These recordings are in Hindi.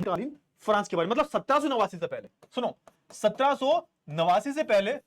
मध्यकालीन फ्रांस के बारे में, मतलब 1789 से पहले। सुनो, 1789 से पहले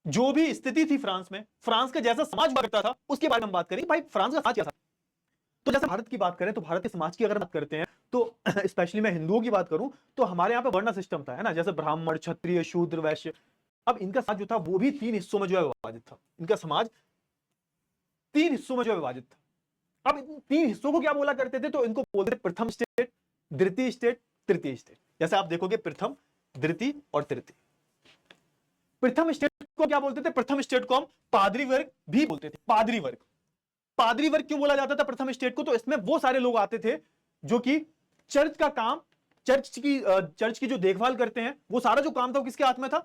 जो भी स्थिति थी फ्रांस में, फ्रांस का जैसा समाज हुआ करता था, उसके बारे में हम बात करें। भाई फ्रांस का समाज क्या था? तो जैसे भारत की बात करें तो भारत के समाज की अगर बात करते हैं तो स्पेशली मैं हिंदुओं की बात करूं तो हमारे यहाँ पे वर्ण सिस्टम था, है ना, जैसे ब्राह्मण, क्षत्रिय, शूद्र, वैश्य। अब इनका समाज जो था वो भी 3 हिस्सों में जो है विभाजित था। इनका समाज 3 हिस्सों में जो है विभाजित था। अब इन 3 हिस्सों को क्या बोला करते थे? तो इनको बोलते थे प्रथम स्टेट, द्वितीय स्टेट, तृतीय स्टेट। जैसे आप देखोगे प्रथम, द्वितीय और तृतीय। प्रथम स्टेट को क्या बोलते थे? प्रथम स्टेट को हम पादरी वर्ग भी बोलते थे। पादरी वर्ग। पादरी वर्ग क्यों बोला जाता था प्रथम स्टेट को? तो इसमें वो सारे लोग आते थे जो कि चर्च का काम, चर्च की जो देखभाल करते हैं, वो सारा जो काम था वो किसके हाथ में था?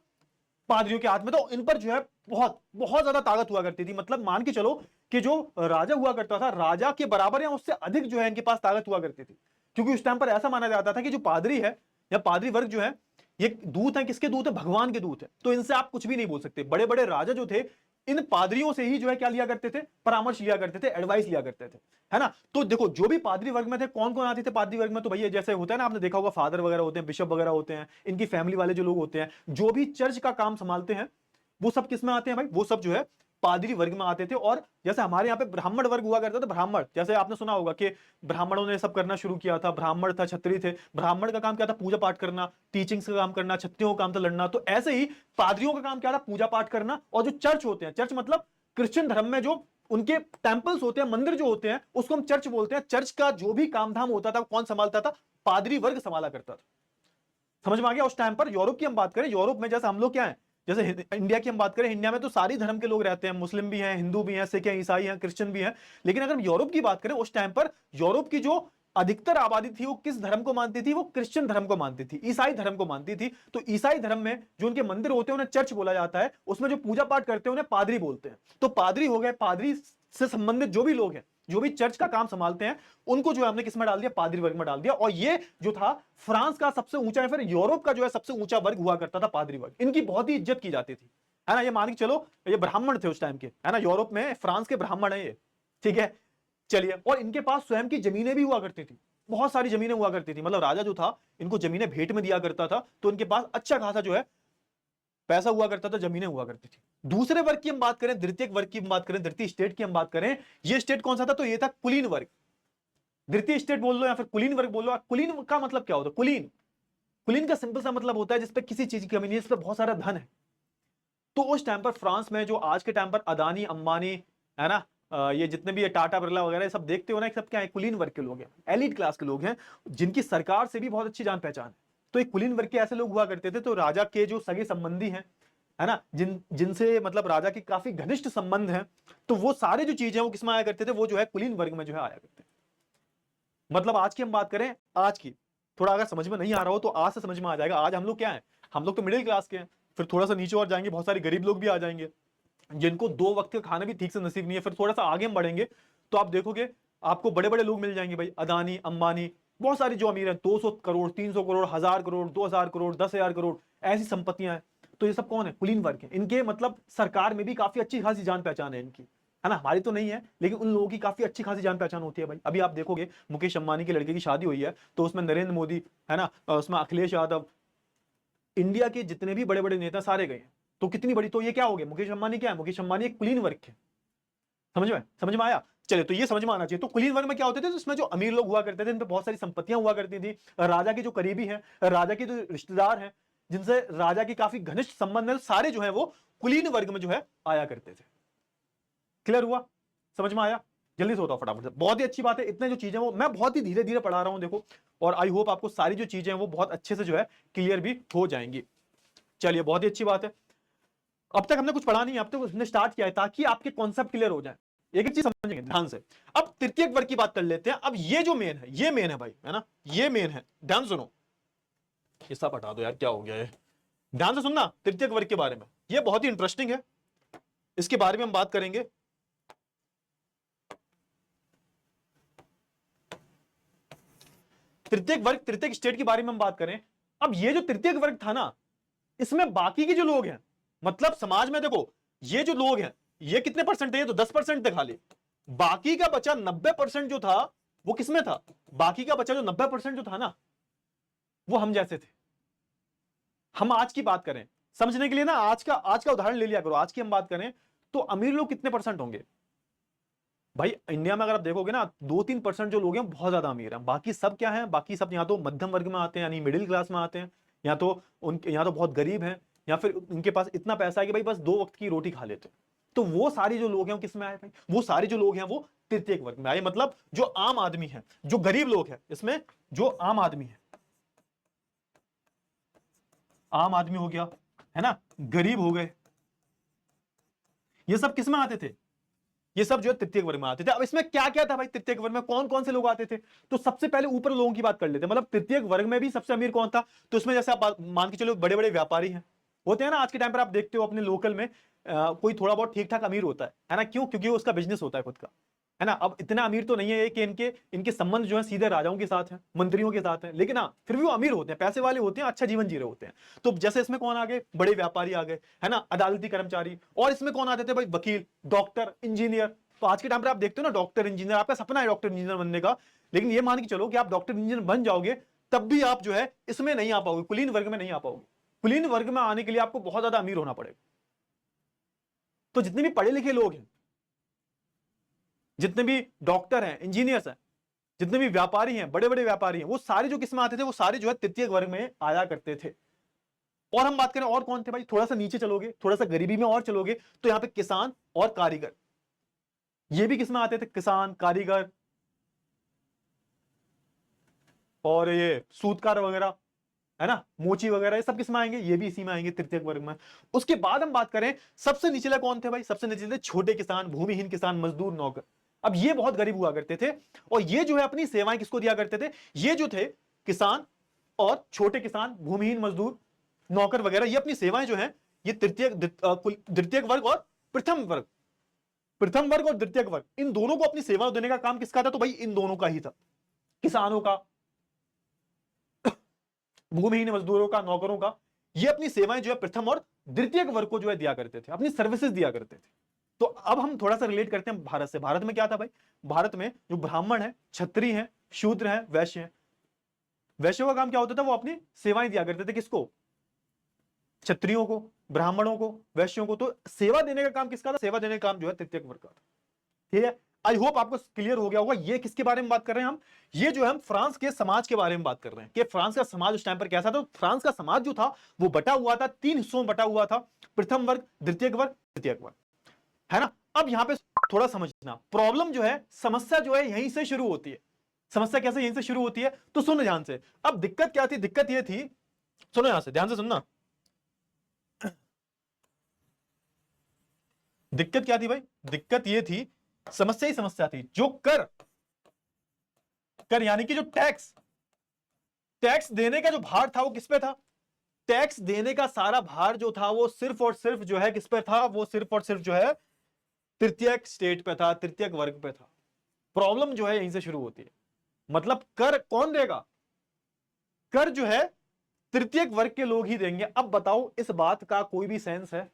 पादरियों के हाथ में था। इन पर जो है बहुत बहुत ज्यादा ताकत हुआ करती थी। मतलब मान के चलो कि जो राजा हुआ करता था, राजा के बराबर या उससे अधिक जो है इनके पास ताकत हुआ करती थी। क्योंकि उस टाइम पर ऐसा माना जाता था कि जो पादरी है या पादरी वर्ग जो है, ये दूत है। किसके दूत है? भगवान के दूत है। तो इनसे आप कुछ भी नहीं बोल सकते। बड़े बड़े राजा जो थे, इन पादरियों से ही जो है क्या लिया करते थे? परामर्श लिया करते थे, एडवाइस लिया करते थे, है ना। तो देखो जो भी पादरी वर्ग में थे, कौन कौन आते थे पादरी वर्ग में? तो भैया जैसे होता है ना, आपने देखा होगा फादर वगैरह होते हैं, बिशप वगैरह होते हैं, इनकी फैमिली वाले जो लोग होते हैं, जो भी चर्च का काम संभालते हैं, वो सब किस में आते हैं भाई? वो सब जो है पादरी वर्ग में आते थे। और जैसे हमारे यहाँ पे ब्राह्मण वर्ग हुआ करता था, ब्राह्मण, जैसे आपने सुना होगा कि ब्राह्मणों ने सब करना शुरू किया था। ब्राह्मण था, क्षत्रिय थे। ब्राह्मण का काम क्या था? पूजा पाठ करना, टीचिंग्स का काम करना। क्षत्रियों का काम था लड़ना। तो ऐसे ही पादरियों का काम क्या था? पूजा पाठ करना। और जो चर्च होते हैं, चर्च मतलब क्रिश्चियन धर्म में जो उनके टेंपल्स होते हैं, मंदिर जो होते हैं, उसको हम चर्च बोलते हैं। चर्च का जो भी काम धाम होता था, कौन संभालता था? पादरी वर्ग संभाला करता था। समझ में आ गया? उस टाइम पर यूरोप की हम बात करें, यूरोप में जैसे हम लोग क्या है, जैसे इंडिया की हम बात करें, इंडिया में तो सारी धर्म के लोग रहते हैं। मुस्लिम भी हैं, हिंदू भी हैं, सिख हैं, ईसाई हैं, क्रिश्चियन भी हैं। लेकिन अगर हम यूरोप की बात करें, उस टाइम पर यूरोप की जो अधिकतर आबादी थी वो किस धर्म को मानती थी? वो क्रिश्चियन धर्म को मानती थी, ईसाई धर्म को मानती थी। तो ईसाई धर्म में जो उनके मंदिर होते हैं उन्हें चर्च बोला जाता है। उसमें जो पूजा पाठ करते हैं उन्हें पादरी बोलते हैं। तो पादरी हो गए, पादरी से संबंधित जो भी लोग हैं, जो भी चर्च का काम संभालते हैं, उनको जो है हमने किसमें डाल दिया? पादरी वर्ग में डाल दिया। और ये जो था फ्रांस का सबसे ऊंचा, या फिर यूरोप का जो है सबसे ऊंचा वर्ग हुआ करता था, पादरी वर्ग। इनकी बहुत ही इज्जत की जाती थी, है ना। ये मान के चलो ये ब्राह्मण थे उस टाइम के, है ना। यूरोप में फ्रांस के ब्राह्मण है ये, ठीक है। चलिए, और इनके पास स्वयं की जमीनें भी हुआ करती थी। बहुत सारी जमीनें हुआ करती थी। मतलब राजा जो था इनको जमीनें भेंट में दिया करता था। तो इनके पास अच्छा खासा जो है पैसा हुआ करता था, जमीनें हुआ करती थी। दूसरे वर्ग की हम बात करें, द्वितीय वर्ग की हम बात करें, द्वितीय स्टेट की हम बात करें, ये स्टेट कौन सा था? तो ये था कुलीन वर्ग। द्वितीय स्टेट बोल लो या फिर कुलीन वर्ग बोल लो। कुलीन का मतलब क्या होता है? कुलीन, कुलीन का सिंपल सा मतलब होता है जिसपे किसी चीज की कमी नहीं है, जिसपे बहुत सारा धन है। तो उस टाइम पर फ्रांस में जो आज के टाइम पर अदानी, अंबानी, है ना, ये जितने भी टाटा, बिरला वगैरह सब देखते हो ना, सब क्या है? कुलीन वर्ग के लोग हैं, एलिट क्लास के लोग हैं, जिनकी सरकार से भी बहुत अच्छी जान पहचान है। तो एक कुलीन वर्ग के ऐसे लोग हुआ करते थे। तो राजा के जो सगे संबंधी हैं, है ना, जिनसे मतलब राजा के काफी घनिष्ठ संबंध हैं, तो वो सारे जो चीजें वो किसमें आया करते थे? वो जो है कुलीन वर्ग में जो है आया करते थे। मतलब आज की हम बात करें, आज की, थोड़ा अगर समझ में नहीं आ रहा हो तो आज से समझ में आ जाएगा। आज हम लोग क्या है? हम लोग तो मिडिल क्लास के हैं। फिर थोड़ा सा नीचे और जाएंगे, बहुत सारे गरीब लोग भी आ जाएंगे, जिनको 2 वक्त का खाना भी ठीक से नसीब नहीं है। फिर थोड़ा सा आगे हम बढ़ेंगे तो आप देखोगे आपको बड़े बड़े लोग मिल जाएंगे भाई, अदानी, अंबानी, बहुत सारी जो अमीर है, 200 करोड़, 300 करोड़, 1000 करोड़, 2000 करोड़, 10,000 करोड़, ऐसी संपत्तियां हैं। तो ये सब कौन है? कुलीन वर्ग है। इनके मतलब सरकार में भी काफी अच्छी खासी जान पहचान है इनकी, है ना। हमारी तो नहीं है, लेकिन उन लोगों की काफी अच्छी खासी जान पहचान होती है भाई। अभी आप देखोगे मुकेश अंबानी के लड़के की शादी हुई है, तो उसमें नरेंद्र मोदी, है ना, उसमें अखिलेश यादव, इंडिया के जितने भी बड़े बड़े नेता सारे गए हैं। तो कितनी बड़ी, तो ये क्या हो गया? मुकेश अंबानी क्या है? मुकेश अंबानी एक कुलीन वर्ग है। समझ में आया? चलिए, तो ये समझ में आना चाहिए। तो कुलीन वर्ग में क्या होते थे? तो इसमें जो अमीर लोग हुआ करते थे, इन पे बहुत सारी संपत्तियां हुआ करती थी। राजा के जो करीबी हैं, राजा के जो रिश्तेदार हैं, जिनसे राजा की काफी घनिष्ठ संबंध है, सारे जो है वो कुलीन वर्ग में जो है आया करते थे। क्लियर हुआ? समझ में आया? जल्दी से होता फटाफट से। बहुत ही अच्छी बात है। इतने जो चीजें वो मैं बहुत ही धीरे धीरे पढ़ा रहा हूं, देखो। और आई होप आपको सारी जो चीजें हैं वो बहुत अच्छे से जो है क्लियर भी हो जाएंगी। चलिए, बहुत ही अच्छी बात है। अब तक हमने कुछ पढ़ा नहीं है, अब तक हमने स्टार्ट किया है ताकि आपके कॉन्सेप्ट क्लियर हो जाए। एक एक चीज समझेंगे ध्यान से। अब तृतीय वर्ग की बात कर लेते हैं। अब ये जो मेन है, ये मेन है भाई, है ना, ये मेन है। ध्यान सुनो, ये सब हटा दो यार, क्या हो गया है। ध्यान से सुनना तृतीय वर्ग के बारे में, ये बहुत ही इंटरेस्टिंग है। इसके बारे में हम बात करेंगे। तृतीय वर्ग, तृतीय स्टेट के बारे में हम बात करें। अब ये जो तृतीय वर्ग था ना, इसमें बाकी के जो लोग हैं, मतलब समाज में देखो, ये जो लोग हैं ये कितने परसेंट थे? ये तो 10% थे खाली। बाकी का बचा 90% जो था वो किसमें था? बाकी का बचा जो 90% जो था ना, वो हम जैसे थे। हम आज की बात करें समझने के लिए ना, आज का उदाहरण ले लिया करो। आज की हम बात करें तो अमीर लोग कितने परसेंट होंगे भाई इंडिया में? अगर आप देखोगे ना 2-3% जो लोग हैं बहुत ज्यादा अमीर हैं, बाकी सब क्या है, बाकी सब या तो मध्यम वर्ग में आते हैं यानी मिडिल क्लास में आते हैं, या तो उनके या तो बहुत गरीब हैं, या फिर उनके पास इतना पैसा है कि भाई बस 2 वक्त की रोटी खा लेते हैं। तो वो सारे जो लोग हैं वो किस में आए भाई? वो सारे जो लोग हैं वो तृतीयक वर्ग में आए। मतलब जो आम आदमी है, जो गरीब लोग हैं, इसमें जो आम आदमी है, आम आदमी हो गया है ना, गरीब हो गए, ये सब किस में आते थे? ये सब जो है तृतीयक वर्ग में आते थे। अब इसमें क्या क्या था भाई? तृतीयक वर्ग में कौन कौन से लोग आते थे? तो सबसे पहले ऊपर लोगों की बात कर लेते हैं। मतलब तृतीयक वर्ग में भी सबसे अमीर कौन था? तो इसमें जैसे आप मान के चलो बड़े बड़े व्यापारी हैं, होते हैं ना आज के टाइम पर, आप देखते हो अपने लोकल में कोई थोड़ा बहुत ठीक ठाक अमीर होता है ना? क्यों? क्योंकि उसका बिजनेस होता है खुद का, है ना। अब इतना अमीर तो नहीं है कि इनके इनके संबंध जो है सीधे राजाओं के साथ हैं, मंत्रियों के साथ हैं, लेकिन हाँ फिर भी वो अमीर होते हैं, पैसे वाले होते हैं, अच्छा जीवन जी रहे होते हैं। तो जैसे इसमें कौन आ गए? बड़े व्यापारी आ गए, है ना, अदालती कर्मचारी। और इसमें कौन आते थे भाई? वकील, डॉक्टर, इंजीनियर। तो आज के टाइम पर आप देखते हो ना, डॉक्टर इंजीनियर, आपका सपना है डॉक्टर इंजीनियर बनने का, लेकिन ये मान के चलो कि आप डॉक्टर इंजीनियर बन जाओगे तब भी आप जो है इसमें नहीं आ पाओगे, कुलीन वर्ग में नहीं आ पाओगे। कुलीन वर्ग में आने के लिए आपको बहुत ज्यादा अमीर होना पड़ेगा। तो जितने भी पढ़े लिखे लोग हैं, जितने भी डॉक्टर हैं, इंजीनियर्स हैं, जितने भी व्यापारी हैं, बड़े बड़े व्यापारी हैं, वो सारे जो किसमें आते थे? वो सारे जो है तृतीय वर्ग में आया करते थे। और हम बात करें और कौन थे भाई? थोड़ा सा नीचे चलोगे, थोड़ा सा गरीबी में और चलोगे, तो यहां पे किसान और कारीगर, ये भी किसमें आते थे? किसान, कारीगर और ये सूतकार वगैरह, है ना, मोची वगैरह, ये सब किसमें आएंगे? ये भी इसी में आएंगे, तृतीय वर्ग में। उसके बाद हम बात करें सबसे निचले कौन थे भाई? सबसे निचले छोटे किसान, भूमिहीन किसान, मजदूर, नौकर। अब ये बहुत गरीब हुआ करते थे, और ये जो है अपनी सेवाएं किसको दिया करते थे? ये जो थे किसान और छोटे किसान, भूमिहीन, मजदूर, नौकर वगैरह, ये अपनी सेवाएं जो है ये द्वितीय वर्ग और प्रथम वर्ग, प्रथम वर्ग और द्वितीय वर्ग, इन दोनों को अपनी सेवा देने का काम किसका था? तो भाई इन दोनों का ही था, किसानों का, भूमिहीन मजदूरों का, नौकरों का। ये अपनी सेवाएं जो है प्रथम और द्वितीय वर्ग को जो है दिया करते थे, अपनी सर्विसेज दिया करते थे। तो अब हम थोड़ा सा रिलेट करते हैं भारत से। भारत में क्या था भाई? भारत में जो ब्राह्मण है, क्षत्रिय है, शूद्र है, वैश्य है। वैश्यों का काम क्या होता था? वो अपनी सेवाएं दिया करते थे, किसको? क्षत्रियों को, ब्राह्मणों को, वैश्यों को। तो सेवा देने का काम किसका था? सेवा देने का काम जो है तृतीय वर्ग का था। ठीक है, आई होप आपको क्लियर हो गया होगा। ये किसके बारे में बात कर रहे हैं हम? ये जो है हम फ्रांस के समाज के बारे में बात कर रहे हैं कि फ्रांस का समाज उस टाइम पर कैसा था। फ्रांस का समाज जो था वो बटा हुआ था, 3 हिस्सों में बटा हुआ था, प्रथम वर्ग, द्वितीय वर्ग, तृतीय वर्ग, है ना। अब यहां पे थोड़ा समझना, प्रॉब्लम जो है, समस्या जो है यहीं से शुरू होती है। समस्या कैसे यहीं से शुरू होती है? तो सुनो ध्यान से। अब दिक्कत क्या थी? दिक्कत ये थी, सुनो यहां से, ध्यान से सुनना। दिक्कत क्या थी भाई? दिक्कत ये थी, समस्या ही समस्या थी, जो कर यानी कि जो टैक्स देने का जो भार था वो किस पे था? टैक्स देने का सारा भार जो था वो सिर्फ और सिर्फ जो है किस पे था? वो सिर्फ और सिर्फ जो है तृतीयक स्टेट पे था, तृतीयक वर्ग पे था। प्रॉब्लम जो है यहीं से शुरू होती है। मतलब कर कौन देगा? कर जो है तृतीयक वर्ग के लोग ही देंगे। अब बताओ, इस बात का कोई भी सेंस है?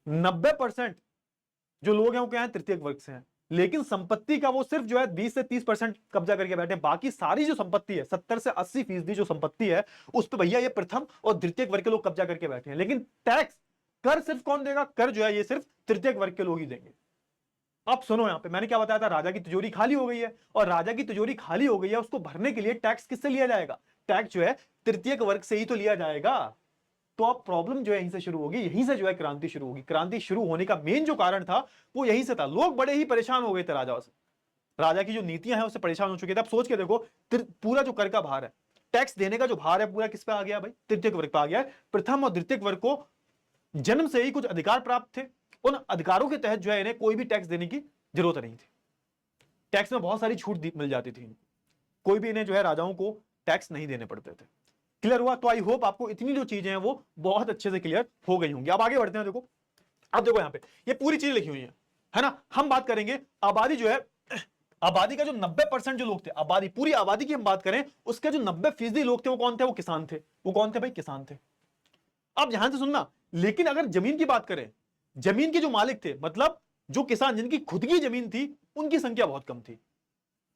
90% जो लोग हैं वो क्या है? तृतीयक वर्ग से हैं, लेकिन संपत्ति का वो सिर्फ जो है 20 से 30% कब्जा करके बैठे। बाकी सारी जो संपत्ति है, 70 से 80% जो संपत्ति है, उस पर भैया ये प्रथम और द्वितीय वर्ग के लोग कब्जा करके बैठे हैं। लेकिन टैक्स, कर सिर्फ कौन देगा? कर जो है ये सिर्फ तृतीय वर्ग के लोग ही देंगे। अब सुनो, यहां पे मैंने क्या बताया था? राजा की तिजोरी खाली हो गई है, और राजा की तिजोरी खाली हो गई है, उसको भरने के लिए टैक्स किससे लिया जाएगा? टैक्स जो है तृतीय वर्ग से ही तो लिया जाएगा। तो अब प्रॉब्लम जो है यहीं से शुरू होगी, यहीं से जो है क्रांति शुरू होगी। क्रांति शुरू होने का मेन जो कारण था वो यहीं से था। लोग बड़े ही परेशान हो गए थे राजाओं से, राजा की जो नीतियां हैं उससे परेशान हो चुके थे। अब सोच के देखो, पूरा जो कर का भार है, टैक्स देने का जो भार है, पूरा किस पे आ गया भाई? तृतीय वर्ग पे आ गया है। प्रथम और द्वितीय वर्ग को जन्म से ही कुछ अधिकार प्राप्त थे, उन अधिकारों के तहत जो है इन्हें कोई भी टैक्स देने की जरूरत नहीं थी। टैक्स में बहुत सारी छूट मिल जाती थी, कोई भी इन्हें जो है राजाओं को टैक्स नहीं देने पड़ते थे। क्लियर हुआ? तो आई होप आपको इतनी जो चीजें हैं वो बहुत अच्छे से क्लियर हो गई होंगी। अब आगे बढ़ते हैं। देखो, अब देखो यहां पे ये पूरी चीज लिखी हुई है ना। हम बात करेंगे आबादी जो है, आबादी का जो 90% जो लोग थे, आबादी, पूरी आबादी की हम बात करें, उसके जो 90% लोग थे वो कौन थे? वो किसान थे। वो कौन थे भाई? किसान थे। अब ध्यान से सुनना, लेकिन अगर जमीन की बात करें, जमीन के जो मालिक थे, मतलब जो किसान जिनकी खुद की जमीन थी, उनकी संख्या बहुत कम थी।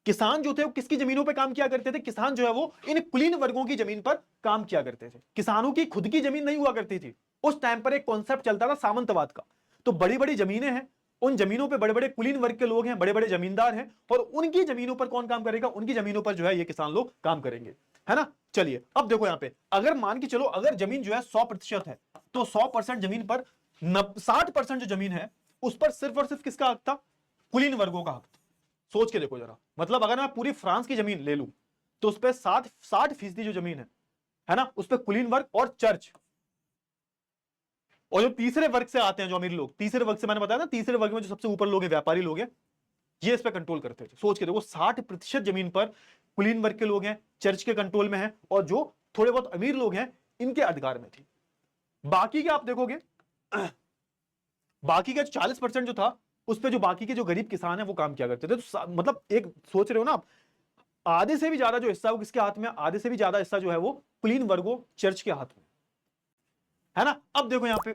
किसान जो थे वो किसकी जमीनों पे काम किया करते थे? किसान जो है वो इन कुलीन वर्गों की जमीन पर काम किया करते थे। किसानों की खुद की जमीन नहीं हुआ करती थी। उस टाइम पर एक कॉन्सेप्ट चलता था सामंतवाद का। तो बड़ी बड़ी जमीनें हैं, उन जमीनों पे बड़े बड़े कुलीन वर्ग के लोग हैं, बड़े बड़े जमींदार हैं, और उनकी जमीनों पर कौन काम करेगा? उनकी जमीनों पर जो है ये किसान लोग काम करेंगे, है ना। चलिए अब देखो यहां पे, अगर मान के चलो अगर जमीन जो है 100% है, तो 100% जमीन पर 60% जो जमीन है उस पर सिर्फ और सिर्फ किसका हक था? कुलीन वर्गों का हक था। सोच के देखो जरा, मतलब अगर मैं पूरी फ्रांस की जमीन ले लूं तो उस पर 60% जो जमीन है ना, उस पर कुलीन वर्ग और चर्च, और जो तीसरे वर्ग से आते हैं जो अमीर लोग, तीसरे वर्ग से मैंने बताया ना, तीसरे वर्ग में जो सबसे ऊपर लोग हैं, व्यापारी लोग हैं, ये इस पर कंट्रोल करते थे। सोच के देखो 60% जमीन पर कुलीन वर्ग के लोग हैं, चर्च के कंट्रोल में हैं, और जो थोड़े बहुत अमीर लोग हैं इनके अधिकार में थी। बाकी के आप देखोगे बाकी का 40% जो था उस पर जो बाकी के जो गरीब किसान है वो काम किया करते थे। तो मतलब एक सोच रहे हो ना आप, आधे से भी ज्यादा जो हिस्सा वो किसके हाथ में? आधे से भी ज्यादा हिस्सा जो है वो कुलीन वर्गों, चर्च के हाथ में, है ना। अब देखो यहां पे